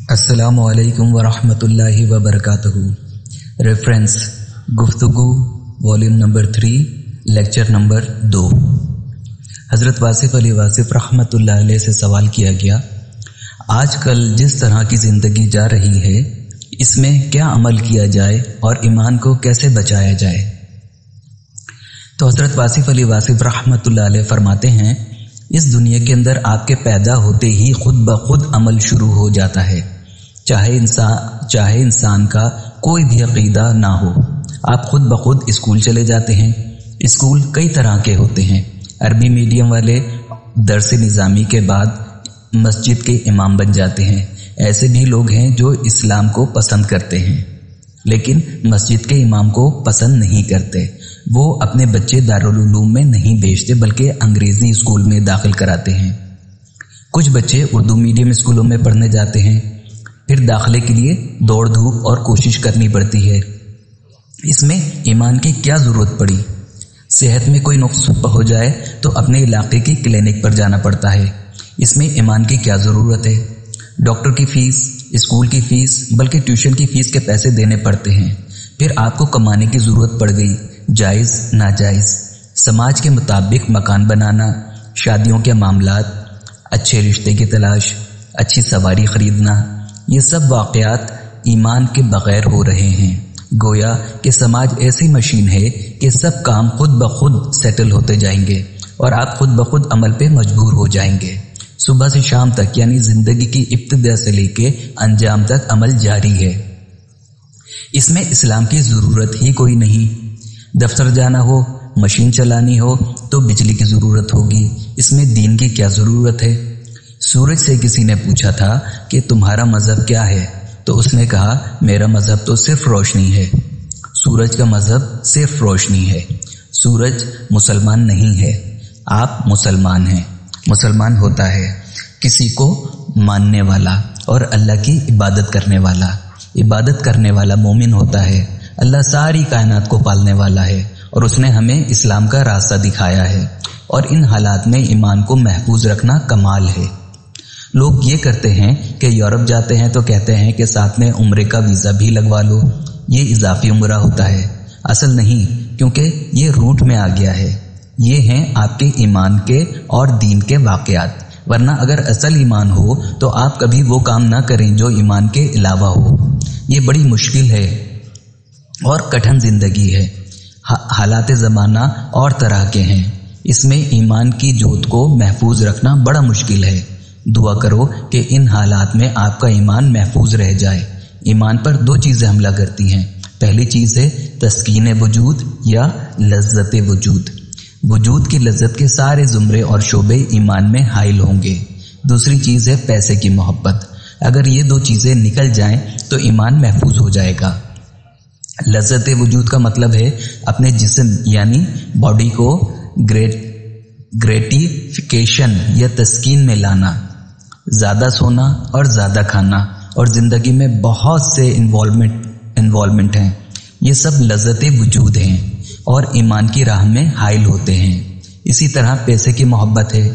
السلام علیکم ورحمۃ اللہ وبرکاتہ۔ ریفرنس گفتگو والیوم نمبر 3 لیکچر نمبر 2۔ حضرت واصف علی واصف رحمۃ اللہ علیہ سے سوال کیا گیا، آج کل جس طرح کی زندگی جا رہی ہے اس میں کیا عمل کیا جائے اور ایمان کو کیسے بچایا جائے؟ تو حضرت واصف علی واصف رحمۃ اللہ علیہ فرماتے ہیں، اس دنیا کے اندر آپ کے پیدا ہوتے ہی خود بخود عمل شروع ہو جاتا ہے، چاہے انسان کا کوئی بھی عقیدہ نہ ہو۔ آپ خود بخود اسکول چلے جاتے ہیں۔ اسکول کئی طرح کے ہوتے ہیں۔ عربی میڈیم والے درس نظامی کے بعد مسجد کے امام بن جاتے ہیں۔ ایسے بھی لوگ ہیں جو اسلام کو پسند کرتے ہیں لیکن مسجد کے امام کو پسند نہیں کرتے۔ وہ اپنے بچے دارالعلوم میں نہیں بھیجتے بلکہ انگریزی اسکول میں داخل کراتے ہیں۔ کچھ بچے اردو میڈیم اسکولوں میں پڑھنے جاتے ہیں، پھر داخلے کے لیے دوڑ دھوپ اور کوشش کرنی پڑتی ہے۔ اس میں ایمان کی کیا ضرورت پڑی؟ صحت میں کوئی نقص ہو جائے تو اپنے علاقے کی کلینک پر جانا پڑتا ہے۔ اس میں ایمان کی کیا ضرورت ہے؟ ڈاکٹر کی فیس، اسکول کی فیس، بلکہ ٹیوشن کی فیس کے پیسے دینے پڑتے ہیں۔ پھر آپ کو کمانے کی ضرورت پڑ گئی، جائز ناجائز، سماج کے مطابق مکان بنانا، شادیوں کے معاملات، اچھے رشتے کی تلاش، اچھی سواری خریدنا، یہ سب واقعات ایمان کے بغیر ہو رہے ہیں۔ گویا کہ سماج ایسی مشین ہے کہ سب کام خود بخود سیٹل ہوتے جائیں گے اور آپ خود بخود عمل پہ مجبور ہو جائیں گے۔ صبح سے شام تک یعنی زندگی کی ابتدا سے لے کے انجام تک عمل جاری ہے۔ اس میں اسلام کی ضرورت ہی کوئی نہیں۔ دفتر جانا ہو، مشین چلانی ہو تو بجلی کی ضرورت ہوگی۔ اس میں دین کی کیا ضرورت ہے؟ سورج سے کسی نے پوچھا تھا کہ تمہارا مذہب کیا ہے؟ تو اس نے کہا میرا مذہب تو صرف روشنی ہے۔ سورج کا مذہب صرف روشنی ہے۔ سورج مسلمان نہیں ہے، آپ مسلمان ہیں۔ مسلمان ہوتا ہے کسی کو ماننے والا اور اللہ کی عبادت کرنے والا۔ عبادت کرنے والا مومن ہوتا ہے۔ اللہ ساری کائنات کو پالنے والا ہے اور اس نے ہمیں اسلام کا راستہ دکھایا ہے، اور ان حالات میں ایمان کو محفوظ رکھنا کمال ہے۔ لوگ یہ کرتے ہیں کہ یورپ جاتے ہیں تو کہتے ہیں کہ ساتھ میں عمرے کا ویزا بھی لگوا لو، یہ اضافی عمرہ ہوتا ہے۔ اصل نہیں، کیونکہ یہ روٹ میں آ گیا ہے۔ یہ ہیں آپ کے ایمان کے اور دین کے واقعات، ورنہ اگر اصل ایمان ہو تو آپ کبھی وہ کام نہ کریں جو ایمان کے علاوہ ہو۔ یہ بڑی مشکل ہے اور کٹھن زندگی ہے۔ حالات زمانہ اور طرح کے ہیں، اس میں ایمان کی جوت کو محفوظ رکھنا بڑا مشکل ہے۔ دعا کرو کہ ان حالات میں آپ کا ایمان محفوظ رہ جائے۔ ایمان پر دو چیزیں حملہ کرتی ہیں۔ پہلی چیز ہے تسکین وجود یا لذت وجود۔ وجود کی لذت کے سارے زمرے اور شعبے ایمان میں حائل ہوں گے۔ دوسری چیز ہے پیسے کی محبت۔ اگر یہ دو چیزیں نکل جائیں تو ایمان محفوظ ہو جائے گا۔ لذت وجود کا مطلب ہے اپنے جسم یعنی باڈی کو گریٹیفیکیشن یا تسکین میں لانا، زیادہ سونا اور زیادہ کھانا، اور زندگی میں بہت سے انوالومنٹ ہیں۔ یہ سب لذت وجود ہیں اور ایمان کی راہ میں حائل ہوتے ہیں۔ اسی طرح پیسے کی محبت ہے۔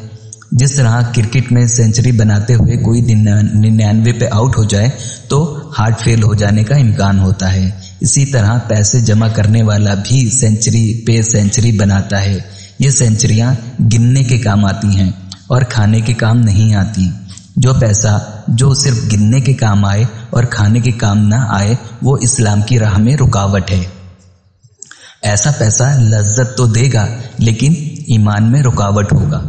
جس طرح کرکٹ میں سینچری بناتے ہوئے کوئی 99 پہ آؤٹ ہو جائے تو ہارٹ فیل ہو جانے کا امکان ہوتا ہے، اسی طرح پیسے جمع کرنے والا بھی سینچری پہ سینچری بناتا ہے۔ یہ سینچریاں گننے کے کام آتی ہیں اور کھانے کے کام نہیں آتی۔ جو پیسہ جو صرف گننے کے کام آئے اور کھانے کے کام نہ آئے وہ اسلام کی راہ میں رکاوٹ ہے۔ ایسا پیسہ لذت تو دے گا لیکن ایمان میں رکاوٹ ہوگا۔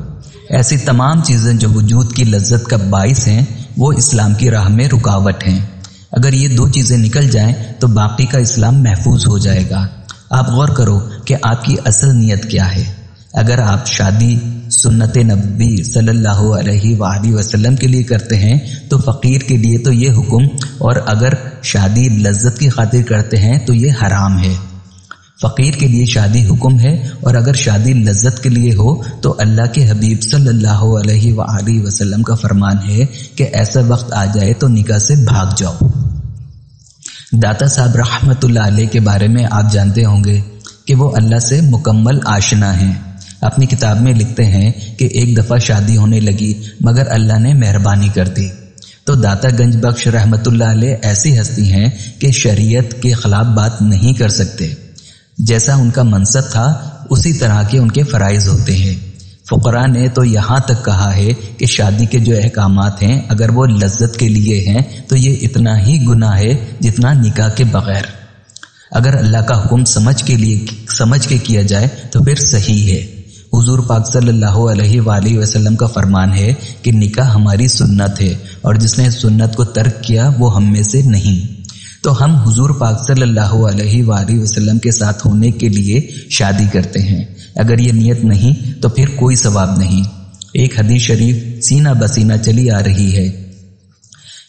ایسی تمام چیزیں جو وجود کی لذت کا باعث ہیں وہ اسلام کی راہ میں رکاوٹ ہیں۔ اگر یہ دو چیزیں نکل جائیں تو باقی کا اسلام محفوظ ہو جائے گا۔ آپ غور کرو کہ آپ کی اصل نیت کیا ہے۔ اگر آپ شادی سنت نبی صلی اللہ علیہ وآلہ وسلم کے لیے کرتے ہیں تو فقیر کے لیے تو یہ حکم، اور اگر شادی لذت کی خاطر کرتے ہیں تو یہ حرام ہے۔ فقیر کے لیے شادی حکم ہے، اور اگر شادی لذت کے لیے ہو تو اللہ کے حبیب صلی اللہ علیہ وآلہ وسلم کا فرمان ہے کہ ایسا وقت آ جائے تو نکاح سے بھاگ جاؤ۔ داتا صاحب رحمت اللہ علیہ کے بارے میں آپ جانتے ہوں گے کہ وہ اللہ سے مکمل آشنا ہیں۔ اپنی کتاب میں لکھتے ہیں کہ ایک دفعہ شادی ہونے لگی مگر اللہ نے مہربانی کر دی۔ تو داتا گنج بخش رحمت اللہ علیہ ایسی ہستی ہیں کہ شریعت کے خلاف بات نہیں کر سکتے. جیسا ان کا منصب تھا اسی طرح کے ان کے فرائض ہوتے ہیں. فقراء نے تو یہاں تک کہا ہے کہ شادی کے جو احکامات ہیں اگر وہ لذت کے لیے ہیں تو یہ اتنا ہی گناہ ہے جتنا نکاح کے بغیر. اگر اللہ کا حکم سمجھ کے کیا جائے تو پھر صحیح ہے. حضور پاک صلی اللہ علیہ وآلہ وسلم کا فرمان ہے کہ نکاح ہماری سنت ہے اور جس نے سنت کو ترک کیا وہ ہم میں سے نہیں. تو ہم حضور پاک صلی اللہ علیہ وآلہ وسلم کے ساتھ ہونے کے لیے شادی کرتے ہیں. اگر یہ نیت نہیں تو پھر کوئی ثواب نہیں. ایک حدیث شریف سینہ بسینہ چلی آ رہی ہے.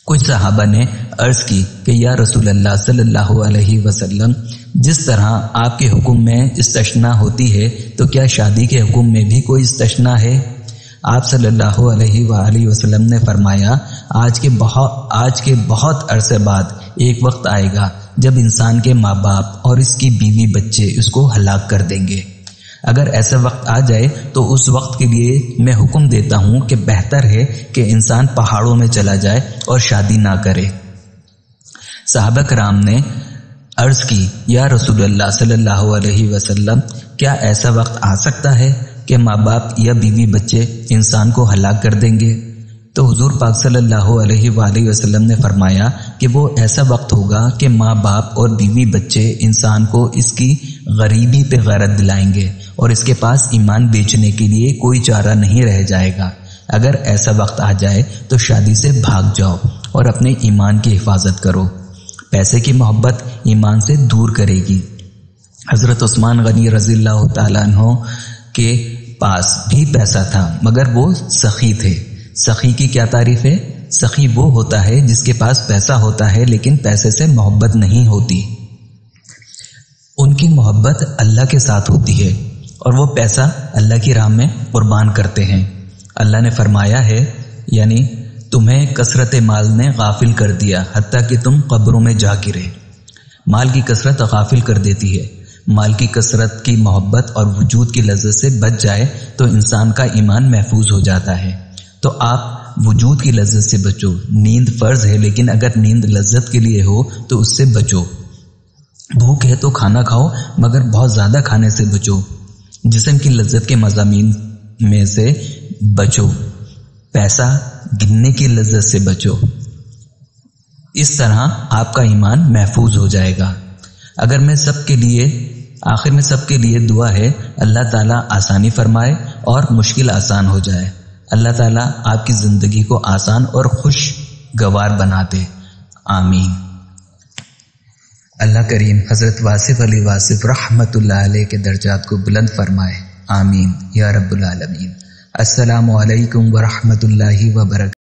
کچھ صحابہ نے عرض کی کہ یا رسول اللہ صلی اللہ علیہ وسلم، جس طرح آپ کے حکم میں استثناء ہوتی ہے تو کیا شادی کے حکم میں بھی کوئی استثناء ہے؟ آپ صلی اللہ علیہ وآلہ وسلم نے فرمایا، آج کے بہت عرصے بعد ایک وقت آئے گا جب انسان کے ماں باپ اور اس کی بیوی بچے اس کو ہلاک کر دیں گے. اگر ایسا وقت آ جائے تو اس وقت کے لیے میں حکم دیتا ہوں کہ بہتر ہے کہ انسان پہاڑوں میں چلا جائے اور شادی نہ کرے. صحابہ کرام نے عرض کی، یا رسول اللہ صلی اللہ علیہ وسلم، کیا ایسا وقت آ سکتا ہے کہ ماں باپ یا بیوی بچے انسان کو ہلاک کر دیں گے؟ تو حضور پاک صلی اللہ علیہ وآلہ وسلم نے فرمایا کہ وہ ایسا وقت ہوگا کہ ماں باپ اور بیوی بچے انسان کو اس کی غریبی پہ غیرت دلائیں گے اور اس کے پاس ایمان بیچنے کے لیے کوئی چارہ نہیں رہ جائے گا. اگر ایسا وقت آ جائے تو شادی سے بھاگ جاؤ اور اپنے ایمان کی حفاظت کرو. پیسے کی محبت ایمان سے دور کرے گی. حضرت عثمان غنی رضی اللہ تعالیٰ عنہ کے پاس بھی پیسہ تھا مگر وہ سخی تھے. سخی کی کیا تعریف ہے؟ سخی وہ ہوتا ہے جس کے پاس پیسہ ہوتا ہے لیکن پیسے سے محبت نہیں ہوتی. ان کی محبت اللہ کے ساتھ ہوتی ہے اور وہ پیسہ اللہ کی راہ میں قربان کرتے ہیں. اللہ نے فرمایا ہے، یعنی تمہیں کثرت مال نے غافل کر دیا حتیٰ کہ تم قبروں میں جا گرے. مال کی کثرت غافل کر دیتی ہے. مال کی کثرت کی محبت اور وجود کی لذت سے بچ جائے تو انسان کا ایمان محفوظ ہو جاتا ہے. تو آپ وجود کی لذت سے بچو. نیند فرض ہے لیکن اگر نیند لذت کے لیے ہو تو اس سے بچو. بھوک ہے تو کھانا کھاؤ مگر بہت زیادہ کھانے سے بچو. جسم کی لذت کے مضامین میں سے بچو. پیسہ گننے کی لذت سے بچو. اس طرح آپ کا ایمان محفوظ ہو جائے گا. آخر میں سب کے لیے دعا ہے، اللہ تعالیٰ آسانی فرمائے اور مشکل آسان ہو جائے. اللہ تعالیٰ آپ کی زندگی کو آسان اور خوشگوار بنا دے. آمین. اللہ کریم حضرت واصف علی واصف رحمت اللہ علیہ کے درجات کو بلند فرمائے. آمین یا رب العالمین. السلام علیکم ورحمۃ اللہ وبرکاتہ.